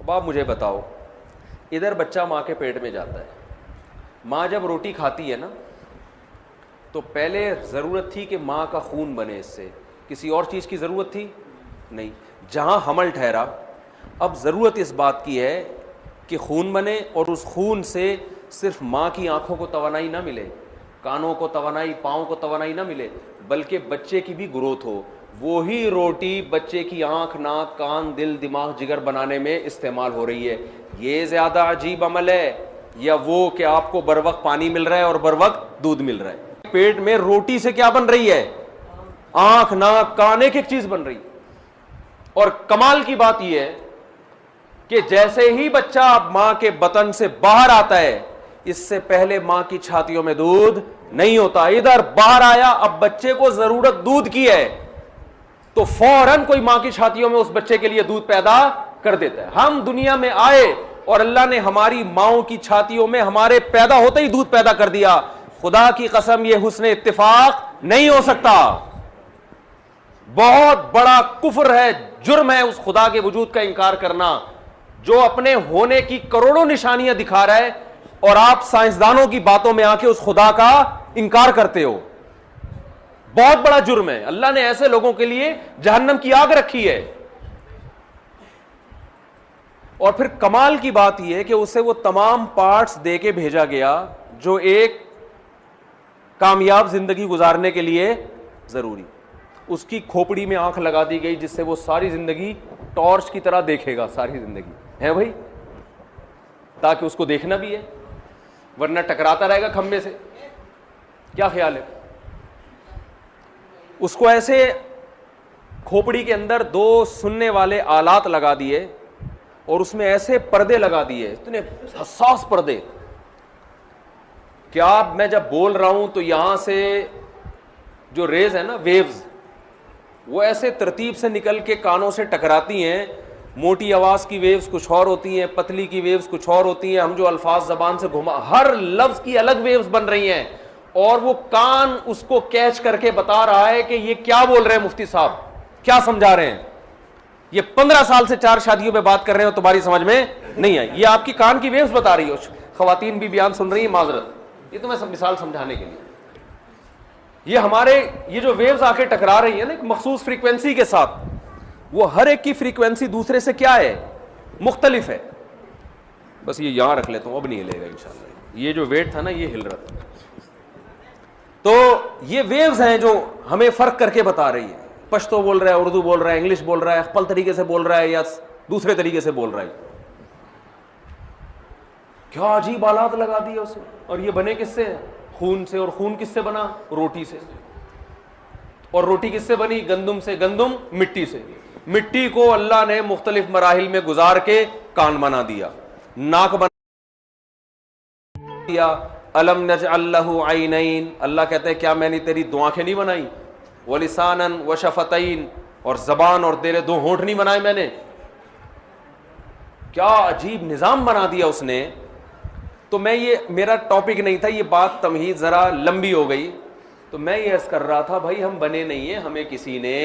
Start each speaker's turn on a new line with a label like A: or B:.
A: باپ مجھے بتاؤ, ادھر بچہ ماں کے پیٹ میں جاتا ہے, ماں جب روٹی کھاتی ہے نا تو پہلے ضرورت تھی کہ ماں کا خون بنے, اس سے کسی اور چیز کی ضرورت تھی نہیں. جہاں حمل ٹھہرا اب ضرورت اس بات کی ہے کہ خون بنے, اور اس خون سے صرف ماں کی آنکھوں کو توانائی نہ ملے, کانوں کو توانائی, پاؤں کو توانائی نہ ملے, بلکہ بچے کی بھی گروتھ ہو. وہی روٹی بچے کی آنکھ, ناک, کان, دل, دماغ, جگر بنانے میں استعمال ہو رہی ہے. یہ زیادہ عجیب عمل ہے یا وہ کہ آپ کو بر وقت پانی مل رہا ہے اور بر وقت دودھ مل رہا ہے؟ پیٹ میں روٹی سے کیا بن رہی ہے؟ آنکھ, ناک, کان, ایک ایک چیز بن رہی. اور کمال کی بات یہ ہے کہ جیسے ہی بچہ ماں کے بطن سے باہر آتا ہے, اس سے پہلے ماں کی چھاتیوں میں دودھ نہیں ہوتا. ادھر باہر آیا, اب بچے کو ضرورت دودھ کی ہے تو فوراً کوئی ماں کی چھاتیوں میں اس بچے کے لیے دودھ پیدا کر دیتا ہے. ہم دنیا میں آئے اور اللہ نے ہماری ماؤں کی چھاتیوں میں ہمارے پیدا ہوتے ہی دودھ پیدا کر دیا. خدا کی قسم یہ حسن اتفاق نہیں ہو سکتا. بہت بڑا کفر ہے, جرم ہے اس خدا کے وجود کا انکار کرنا جو اپنے ہونے کی کروڑوں نشانیاں دکھا رہا ہے, اور آپ سائنسدانوں کی باتوں میں آ کے اس خدا کا انکار کرتے ہو. بہت بڑا جرم ہے. اللہ نے ایسے لوگوں کے لیے جہنم کی آگ رکھی ہے. اور پھر کمال کی بات یہ ہے کہ اسے وہ تمام پارٹس دے کے بھیجا گیا جو ایک کامیاب زندگی گزارنے کے لیے ضروری. اس کی کھوپڑی میں آنکھ لگا دی گئی جس سے وہ ساری زندگی ٹارچ کی طرح دیکھے گا, ساری زندگی ہے بھائی, تاکہ اس کو دیکھنا بھی ہے, ورنہ ٹکراتا رہے گا کھمبے سے. کیا خیال ہے؟ اس کو ایسے کھوپڑی کے اندر 2 سننے والے آلات لگا دیے اور اس میں ایسے پردے لگا دیے, اتنے حساس پردے, کیا میں جب بول رہا ہوں تو یہاں سے جو ریز ہے نا, ویوز, وہ ایسے ترتیب سے نکل کے کانوں سے ٹکراتی ہیں. موٹی آواز کی ویوز کچھ اور ہوتی ہیں, پتلی کی ویوز کچھ اور ہوتی ہیں, ہم جو الفاظ زبان سے گھما, ہر لفظ کی الگ ویوز بن رہی ہیں, اور وہ کان اس کو کیچ کر کے بتا رہا ہے کہ یہ کیا بول رہے ہیں مفتی صاحب, کیا سمجھا رہے ہیں. یہ 15 سال سے 4 شادیوں پہ بات کر رہے ہیں, تمہاری سمجھ میں نہیں آئی. یہ آپ کی کان کی ویوز بتا رہی ہو. خواتین بھی بیان سن رہی ہیں, معذرت, یہ تو میں مثال سمجھانے کے لیے. یہ ہمارے یہ جو ویوز آ کے ٹکرا رہی ہیں نا ایک مخصوص فریکوینسی کے ساتھ, وہ ہر ایک کی فریکوینسی دوسرے سے کیا ہے؟ مختلف ہے. بس یہ یہاں رکھ لیتا ہوں, اب نہیں ہلے گا انشاءاللہ. یہ جو ویٹ تھا نا یہ ہل رہا تھا. تو یہ ویوز ہیں جو ہمیں فرق کر کے بتا رہی ہے. پشتو بول رہا ہے, اردو بول رہا ہے, انگلش بول رہا ہے, خپل طریقے سے بول رہا ہے یا دوسرے طریقے سے بول رہا ہے. کیا عجیب آلات لگا دیا اسے. اور یہ بنے کس سے؟ خون سے. اور خون کس سے بنا؟ روٹی سے. اور روٹی کس سے بنی؟ گندم سے. گندم مٹی سے. مٹی کو اللہ نے مختلف مراحل میں گزار کے کان بنا دیا, ناک بنا دیا. الم نجعل له عینین, اللہ کہتے ہیں کیا میں نے تیری 2 آنکھیں نہیں بنائی؟ ولسانا وشفتین, اور زبان اور تیرے 2 ہونٹ نہیں بنائے میں نے؟ کیا عجیب نظام بنا دیا اس نے. تو میں یہ میرا ٹاپک نہیں تھا, یہ بات تمہید ذرا لمبی ہو گئی, تو میں یہ عرض کر رہا تھا بھائی ہم بنے نہیں ہیں, ہمیں کسی نے